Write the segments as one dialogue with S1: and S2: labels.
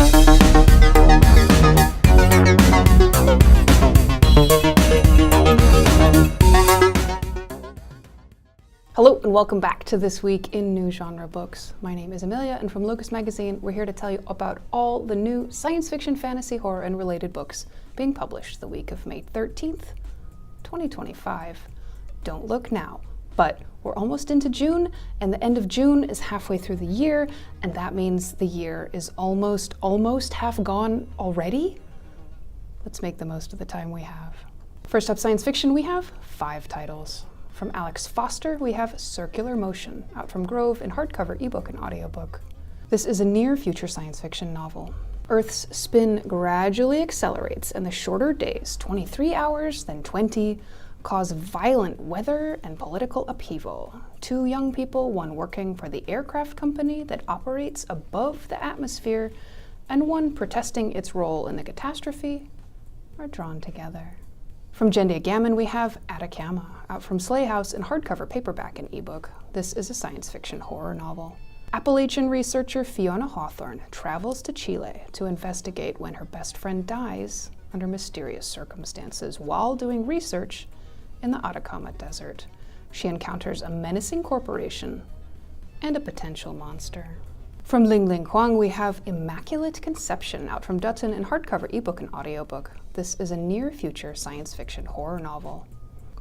S1: Hello and welcome back to This Week in New Genre Books. My name is Amelia, and from Locus Magazine, we're here to tell you about all the new science fiction, fantasy, horror, and related books being published the week of May 13th, 2025. Don't look now, but we're almost into June, and the end of June is halfway through the year, and that means the year is almost half gone already. Let's make the most of the time we have. First up, science fiction, we have 5 titles. From Alex Foster, we have Circular Motion, out from Grove in hardcover, ebook, and audiobook. This is a near-future science fiction novel. Earth's spin gradually accelerates, and the shorter days, 23 hours, then 20, cause violent weather and political upheaval. 2 young people, one working for the aircraft company that operates above the atmosphere, and one protesting its role in the catastrophe, are drawn together. From Jendia Gammon, we have Atacama, out from Slay House in hardcover, paperback, and ebook. This is a science fiction horror novel. Appalachian researcher Fiona Hawthorne travels to Chile to investigate when her best friend dies under mysterious circumstances while doing research in the Atacama Desert. She encounters a menacing corporation and a potential monster. From Ling Ling Huang, we have Immaculate Conception, out from Dutton in hardcover, ebook, and audiobook. This is a near-future science fiction horror novel.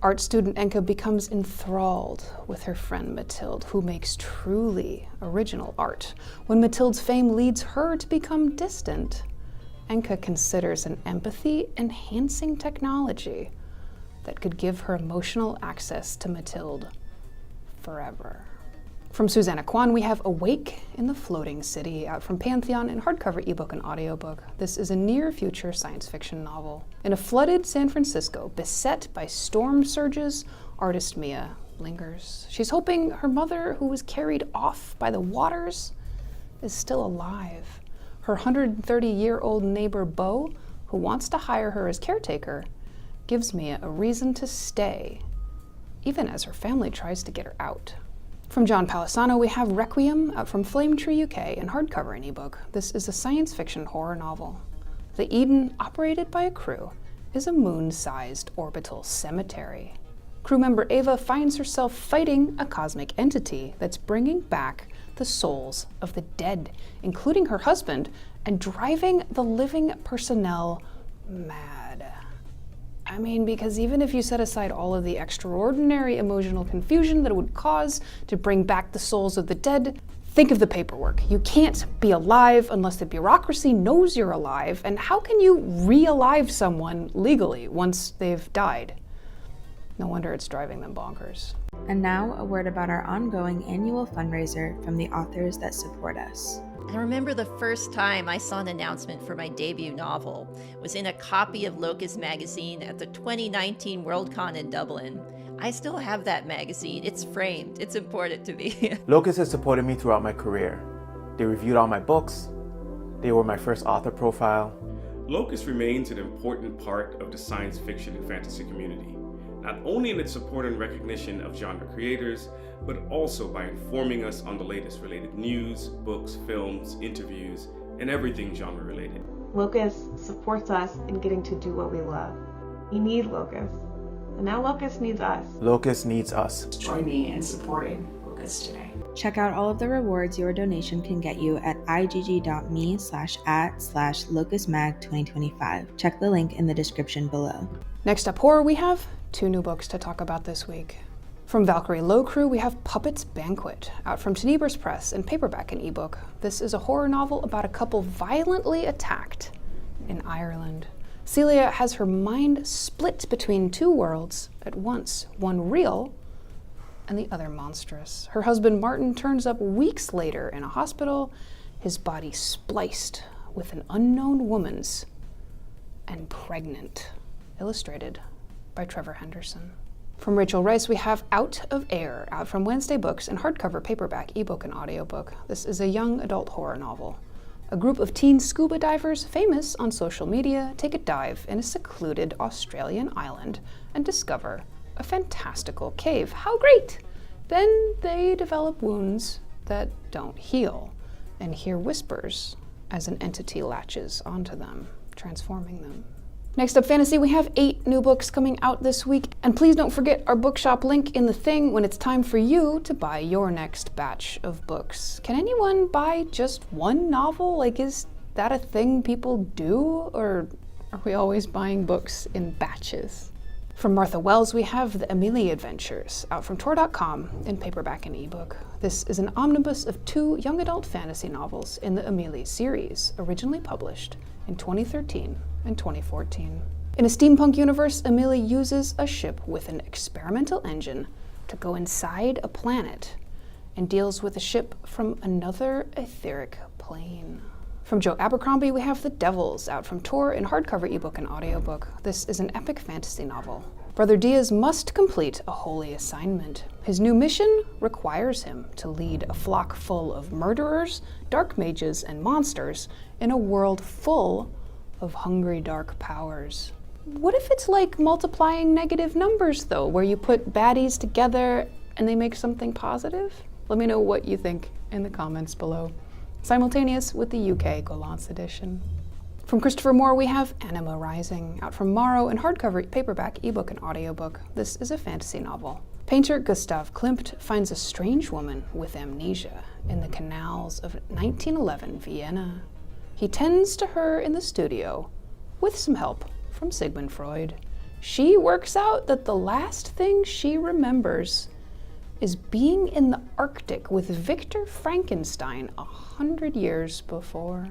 S1: Art student Enka becomes enthralled with her friend Mathilde, who makes truly original art. When Mathilde's fame leads her to become distant, Enka considers an empathy-enhancing technology that could give her emotional access to Mathilde forever. From Susanna Kwan, we have Awake in the Floating City, out from Pantheon in hardcover, ebook, and audiobook. This is a near-future science fiction novel. In a flooded San Francisco, beset by storm surges, artist Mia lingers. She's hoping her mother, who was carried off by the waters, is still alive. Her 130-year-old neighbor, Beau, who wants to hire her as caretaker, gives Mia a reason to stay, even as her family tries to get her out. From John Palisano, we have Requiem, out from Flame Tree UK in hardcover and ebook. This is a science fiction horror novel. The Eden, operated by a crew, is a moon-sized orbital cemetery. Crew member Ava finds herself fighting a cosmic entity that's bringing back the souls of the dead, including her husband, and driving the living personnel mad. I mean, because even if you set aside all of the extraordinary emotional confusion that it would cause to bring back the souls of the dead, think of the paperwork. You can't be alive unless the bureaucracy knows you're alive, and how can you re-alive someone legally once they've died? No wonder it's driving them bonkers.
S2: And now, a word about our ongoing annual fundraiser from the authors that support us.
S3: I remember the first time I saw an announcement for my debut novel was in a copy of Locus Magazine at the 2019 Worldcon in Dublin. I still have that magazine. It's framed. It's important to me.
S4: Locus has supported me throughout my career. They reviewed all my books. They were my first author profile.
S5: Locus remains an important part of the science fiction and fantasy community, not only in its support and recognition of genre creators, but also by informing us on the latest related news, books, films, interviews, and everything genre related.
S6: Locus supports us in getting to do what we love. We need Locus, and now Locus needs us.
S4: Locus needs us.
S7: Join me in supporting Locus today.
S2: Check out all of the rewards your donation can get you at igg.me/@/locusmag2025. Check the link in the description below.
S1: Next up, horror, we have 2 new books to talk about this week. From Valkyrie Locrew, we have Puppet's Banquet, out from Tenebris Press in paperback and ebook. This is a horror novel about a couple violently attacked in Ireland. Celia has her mind split between 2 worlds at once, one real and the other monstrous. Her husband Martin turns up weeks later in a hospital, his body spliced with an unknown woman's and pregnant. Illustrated by Trevor Henderson. From Rachel Rice, we have Out of Air, out from Wednesday Books in hardcover, paperback, ebook, and audiobook. This is a young adult horror novel. A group of teen scuba divers famous on social media take a dive in a secluded Australian island and discover a fantastical cave. How great! Then they develop wounds that don't heal and hear whispers as an entity latches onto them, transforming them. Next up, fantasy, we have 8 new books coming out this week. And please don't forget our bookshop link in the thing when it's time for you to buy your next batch of books. Can anyone buy just one novel? Like, is that a thing people do? Or are we always buying books in batches? From Martha Wells, we have The Amelie Adventures, out from Tor.com in paperback and ebook. This is an omnibus of 2 young adult fantasy novels in the Amelie series, originally published in 2013 and 2014. In a steampunk universe, Amelie uses a ship with an experimental engine to go inside a planet and deals with a ship from another etheric plane. From Joe Abercrombie, we have The Devils, out from Tor in hardcover ebook and audiobook. This is an epic fantasy novel. Brother Diaz must complete a holy assignment. His new mission requires him to lead a flock full of murderers, dark mages, and monsters in a world full of hungry dark powers. What if it's like multiplying negative numbers, though, where you put baddies together and they make something positive? Let me know what you think in the comments below. Simultaneous with the UK Golance edition. From Christopher Moore, we have Anima Rising, out from Morrow in hardcover, paperback, ebook, and audiobook. This is a fantasy novel. Painter Gustav Klimt finds a strange woman with amnesia in the canals of 1911 Vienna. He tends to her in the studio with some help from Sigmund Freud. She works out that the last thing she remembers is being in the Arctic with Victor Frankenstein 100 years before.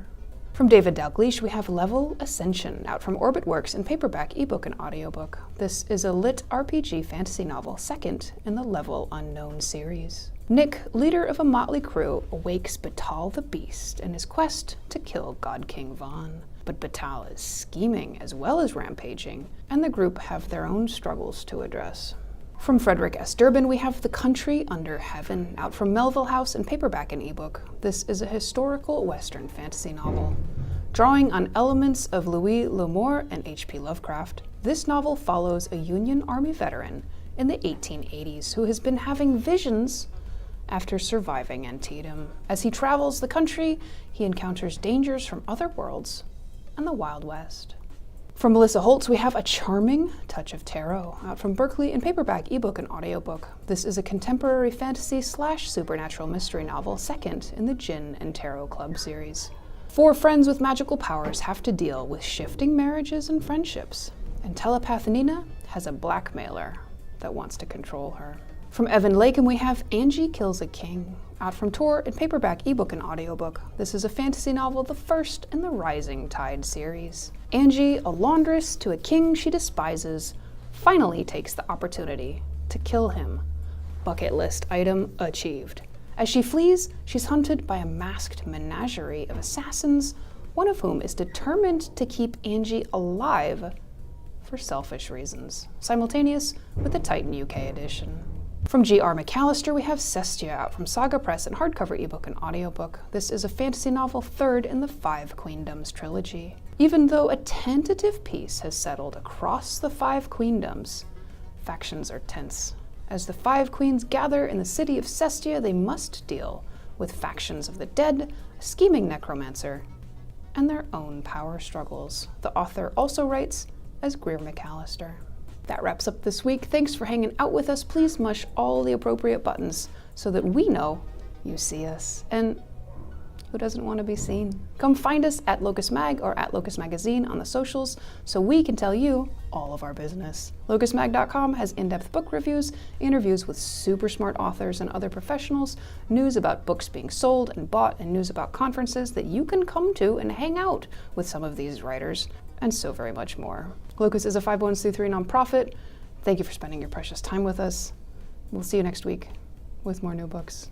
S1: From David Dalgleish, we have Level Ascension, out from Orbit Works in paperback, ebook, and audiobook. This is a lit RPG fantasy novel, second in the Level Unknown series. Nick, leader of a motley crew, awakes Batal the Beast in his quest to kill God King Von. But Batal is scheming as well as rampaging, and the group have their own struggles to address. From Frederick S. Durbin, we have The Country Under Heaven, out from Melville House in paperback and ebook. This is a historical Western fantasy novel. Drawing on elements of Louis L'Amour and H.P. Lovecraft, this novel follows a Union Army veteran in the 1880s who has been having visions after surviving Antietam. As he travels the country, he encounters dangers from other worlds and the Wild West. From Melissa Holtz, we have A Charming Touch of Tarot, out from Berkeley in paperback, ebook, and audiobook. This is a contemporary fantasy / supernatural mystery novel, second in the Gin and Tarot Club series. 4 friends with magical powers have to deal with shifting marriages and friendships, and telepath Nina has a blackmailer that wants to control her. From Evan Laken, we have Angie Kills a King, out from Tor in paperback, ebook, and audiobook. This is a fantasy novel, the first in the Rising Tide series. Angie, a laundress to a king she despises, finally takes the opportunity to kill him. Bucket list item achieved. As she flees, she's hunted by a masked menagerie of assassins, one of whom is determined to keep Angie alive for selfish reasons, simultaneous with the Titan UK edition. From G.R. McAllister, we have Cestia, out from Saga Press in hardcover, ebook, and audiobook. This is a fantasy novel, third in the 5 Queendoms trilogy. Even though a tentative peace has settled across the 5 Queendoms, factions are tense. As the 5 queens gather in the city of Cestia, they must deal with factions of the dead, a scheming necromancer, and their own power struggles. The author also writes as Greer McAllister. That wraps up this week. Thanks for hanging out with us. Please mush all the appropriate buttons so that we know you see us. And who doesn't want to be seen? Come find us at Locus Mag or at Locus Magazine on the socials so we can tell you all of our business. LocusMag.com has in-depth book reviews, interviews with super smart authors and other professionals, news about books being sold and bought, and news about conferences that you can come to and hang out with some of these writers, and so very much more. Locus is a 501c3 nonprofit. Thank you for spending your precious time with us. We'll see you next week with more new books.